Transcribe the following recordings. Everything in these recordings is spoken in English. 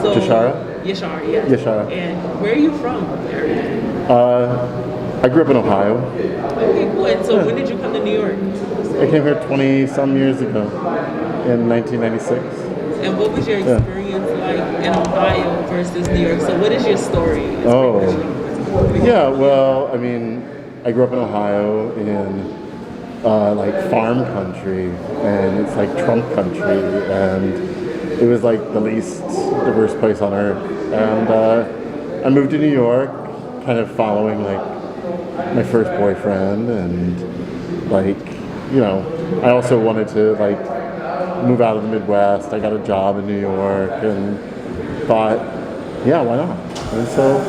So Yashara? Yashara, yeah. Yashara. And where are you from, Eric? I grew up in Ohio. Okay, cool. And so when did you come to New York? I came here 20-some years ago in 1996. And what was your experience like in Ohio versus New York? So what is your story? Yeah, well, I mean, I grew up in Ohio in like farm country, and it's like Trump country, and it was like the least diverse place on earth. And I moved to New York, kind of following like my first boyfriend, and like, you know, I also wanted to like move out of the Midwest. I got a job in New York and thought, yeah, why not? And so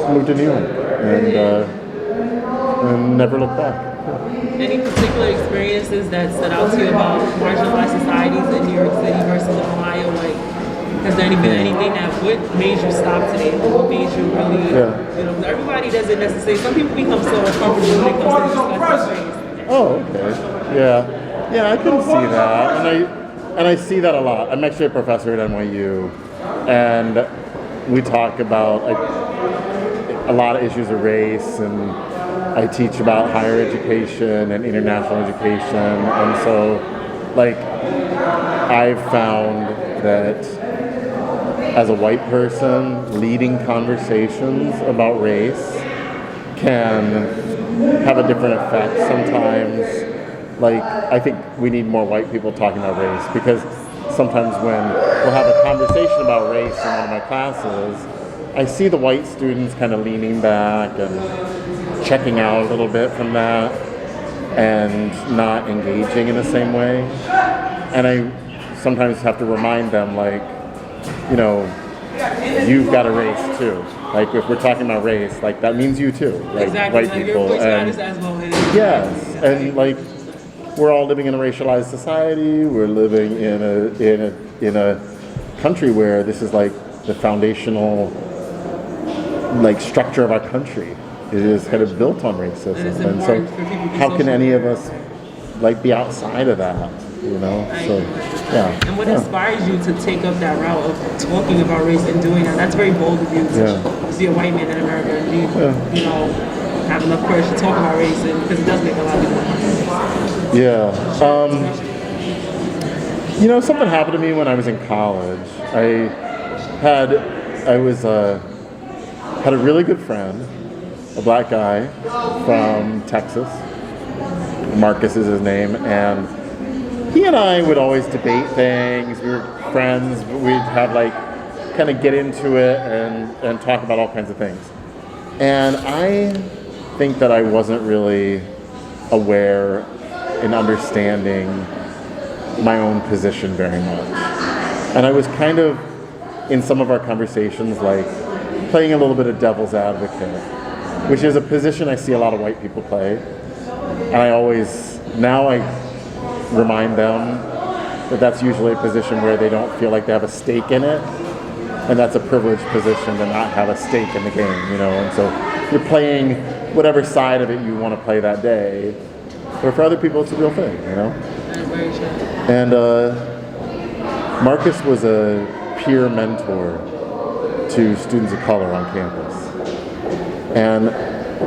I moved to New York and never looked back. Any particular experiences that stood out to you about marginalized societies in New York City versus Ohio? Like, has there been anything that what made you stop today? What made you really, you know, everybody doesn't necessarily, some people become so uncomfortable when it comes to discussing race. Oh, okay. Yeah, I can see that. And I see that a lot. I'm actually a professor at NYU, and we talk about a lot of issues of race, and I teach about higher education and international education, and so like I've found that as a white person, leading conversations about race can have a different effect sometimes. Like, I think we need more white people talking about race, because sometimes when we'll have a conversation about race in one of my classes, I see the white students kind of leaning back and checking out a little bit from that and not engaging in the same way. And I sometimes have to remind them, like, you know, you've got a race too. Like, if we're talking about race, like, that means you too, like exactly. white like people. Your voice matters as well. Yes, and like, we're all living in a racialized society. We're living in a country where this is like the foundational like structure of our country. It is kind of built on racism, and so how can any of us like be outside of that? You know, so yeah. And what inspires you to take up that route of talking about race and doing that? That's very bold of you to be a white man in America and be, you know, have enough courage to talk about race, and because it does make a lot of people uncomfortable. Yeah. You know, something happened to me when I was in college. I had a really good friend, a black guy from Texas. Marcus is his name, and he and I would always debate things. We were friends, but we'd have like kind of get into it and talk about all kinds of things. And I think that I wasn't really aware and understanding my own position very much. And I was kind of, in some of our conversations, like playing a little bit of devil's advocate, which is a position I see a lot of white people play. And now I remind them that that's usually a position where they don't feel like they have a stake in it. And that's a privileged position to not have a stake in the game, you know. And so you're playing whatever side of it you want to play that day. But for other people, it's a real thing, you know. And Marcus was a peer mentor to students of color on campus. And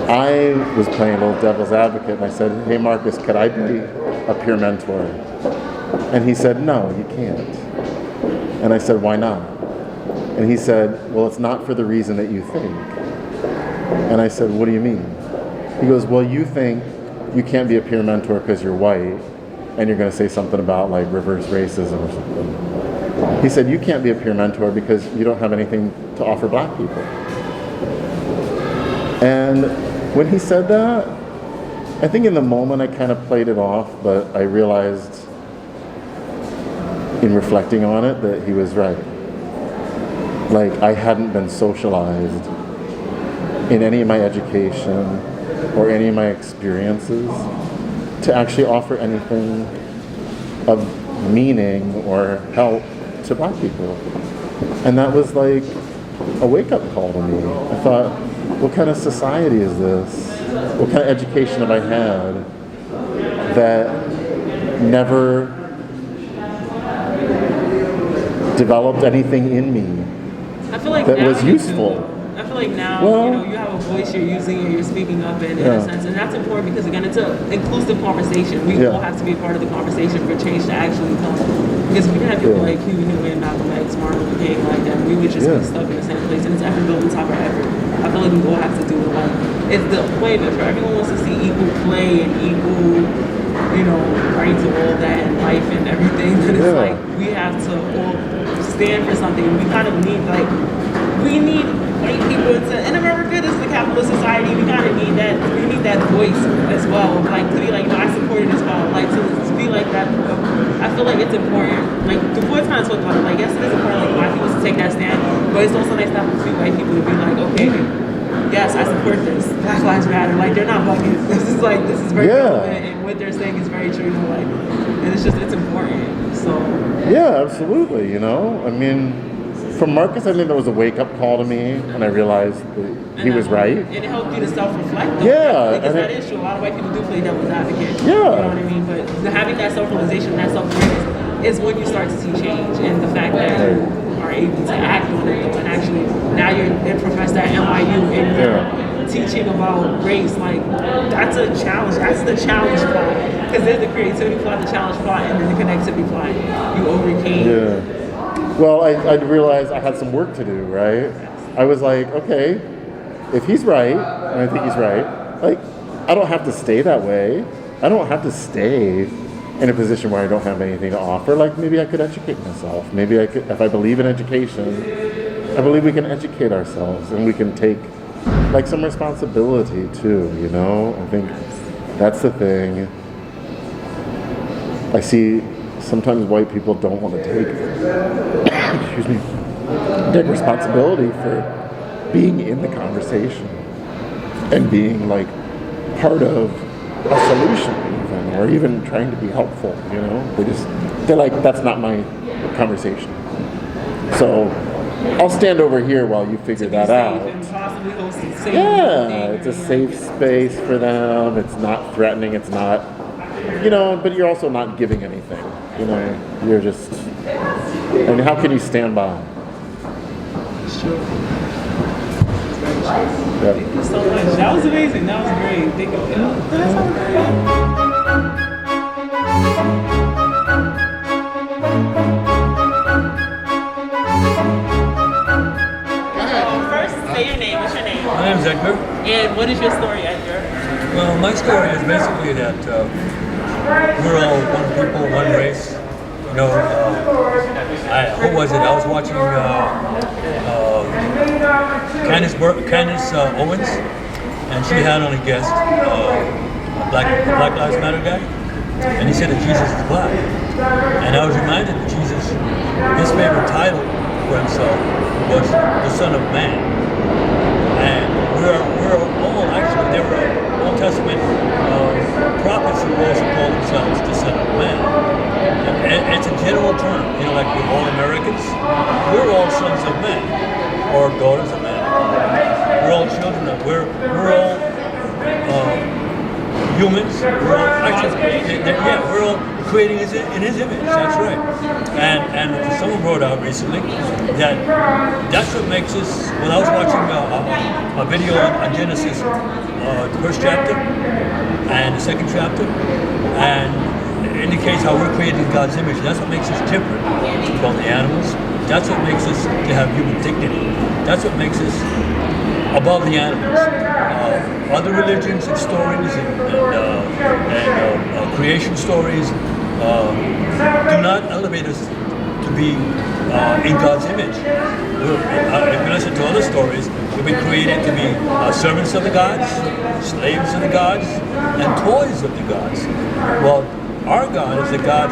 I was playing a little devil's advocate, and I said, hey, Marcus, could I be a peer mentor? And he said, no, you can't. And I said, why not? And he said, well, it's not for the reason that you think. And I said, what do you mean? He goes, well, you think you can't be a peer mentor because you're white, and you're going to say something about like reverse racism or something. He said, you can't be a peer mentor because you don't have anything to offer black people. And when he said that, I think in the moment I kind of played it off, but I realized in reflecting on it that he was right. Like, I hadn't been socialized in any of my education or any of my experiences to actually offer anything of meaning or help to black people. And that was like a wake-up call to me. I thought, what kind of society is this? What kind of education have I had that never developed anything in me I feel like that now was you useful. do. I feel like now, Well, you have a voice you're using and you're speaking up in Yeah. a sense, and that's important because again, it's an inclusive conversation. We Yeah. all have to be a part of the conversation for change to actually come. Because we had people Yeah. like Huey Newman, Malcolm X, Martin Luther King, like that. We would just Yeah. be stuck in the same place, and it's effort built on top of effort. I feel like we all have to do it. Like it's the play of it. Everyone wants to see equal play and equal, rights of all that in life and everything. But it's Yeah. like we have to all stand for something. We kind of need we need white people in America. This is a capitalist society. We kind of need that. We need that voice as well. Like to be like, I support it as well. Like to be like that. I feel like it's important. Like the boys kind of talked about it. Like yes, it is important. Like black people to take that stand, but it's also nice to have a few white people to be like, okay, yes, I support this. Black Lives Matter. Like they're not bugging. This is very relevant, and what they're saying is very true. Like, and it's important. So Yeah, absolutely. I mean, from Marcus, I think that was a wake-up call to me, and I realized that he was right. And it helped you to self-reflect. Though, Yeah, because and that is true. A lot of white people do play devil's advocate. Yeah. You know what I mean? But having that self-realization, that self-awareness, is when you start to see change, and the fact that you are able to act on it, though, and actually now you're a professor at NYU and you're teaching about race. Like that's a challenge. That's the challenge plot. Because there's the creativity plot, the challenge plot, and then the connectivity plot. You overcame. Yeah. Well, I realized I had some work to do, right? I was like, okay, if he's right, and I think he's right, like, I don't have to stay that way. I don't have to stay in a position where I don't have anything to offer. Like, maybe I could educate myself. Maybe I could, if I believe in education, I believe we can educate ourselves and we can take, like, some responsibility too, I think that's the thing. I see sometimes white people don't want to take, excuse me, take responsibility for being in the conversation and being like part of a solution even, or even trying to be helpful, they're like, that's not my conversation. So I'll stand over here while you figure that out. And possibly host a safe Yeah, it's a safe space for them. It's not threatening. It's not, but you're also not giving anything. You're just, and how can you stand by? It's true. Yeah. Thank you so much. That was amazing. That was great. Thank you. First, say your name. What's your name? My name's Edgar. And what is your story, Edgar? Well, my story is basically that we're all one people, one race. Who was it? I was watching Candace Owens, and she had on a guest, a Black Lives Matter guy, and he said that Jesus is black. And I was reminded that Jesus, his favorite title for himself was the Son of Man. And we're all actually, there were Old Testament prophets who also call themselves the Son of Man. And it's a general term, like we're all Americans, we're all sons of men, or daughters of men. We're all children of, we're all humans. We're all, we're all creating in his image, that's right. And someone wrote out recently that that's what makes us, when I was watching a video on Genesis, the first chapter and the second chapter, and it indicates how we're created in God's image. That's what makes us different from the animals. That's what makes us to have human dignity. That's what makes us above the animals. Other religions and stories and creation stories do not elevate us to be in God's image. If you listen to other stories, we've been created to be servants of the gods, slaves of the gods, and toys of the gods. Well, our God is a God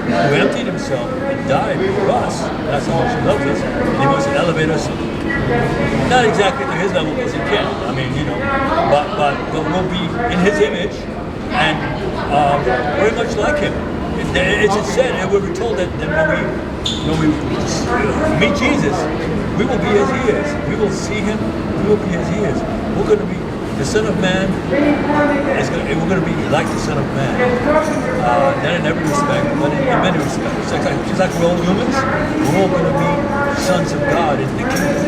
who emptied himself and died for us. That's how much he loves us. And he wants to elevate us, not exactly to his level because he can. I mean, but we'll be in his image and very much like him. It's said, and we're told that when we meet Jesus, we will be as he is. We will see him, we will be as he is. We're going to be the Son of Man we're going to be like the Son of Man. Not in every respect, but in many respects. Just like we're all humans, we're all going to be sons of God in the kingdom.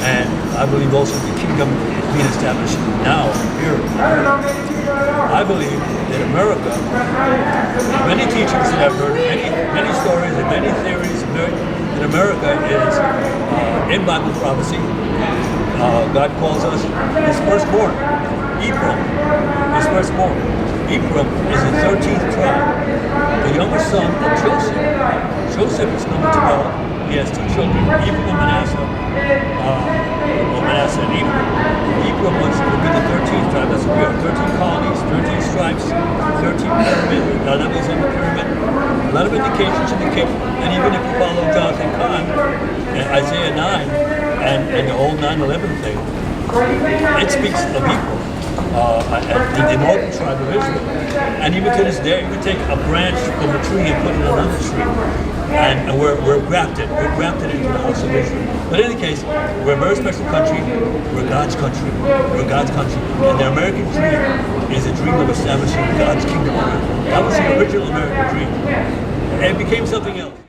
And I believe also the kingdom is being established now, here. I believe that America, many teachings that I've heard, many stories and many theories that America is in Bible prophecy. God calls us his firstborn, Ephraim, his firstborn. Ephraim is the 13th tribe, the younger son of Joseph. Joseph is number 12. He has two children, Ephraim and Manasseh. Manasseh and Ephraim. Ephraim would be the 13th tribe. That's what we are. 13 colonies, 13 stripes, 13 pyramid, levels in the pyramid. A lot of indications indicate, and even if you follow Jonathan Cahn and Isaiah 9 and the whole 9/11 thing, it speaks of Ephraim. The northern tribe of Israel. And even to this day, we take a branch from a tree and put it in another tree. And we're grafted. We're grafted into the house of Israel. But in any case, we're a very special country. We're God's country. We're God's country. And the American dream is a dream of establishing God's kingdom on earth. That was the original American dream. And it became something else.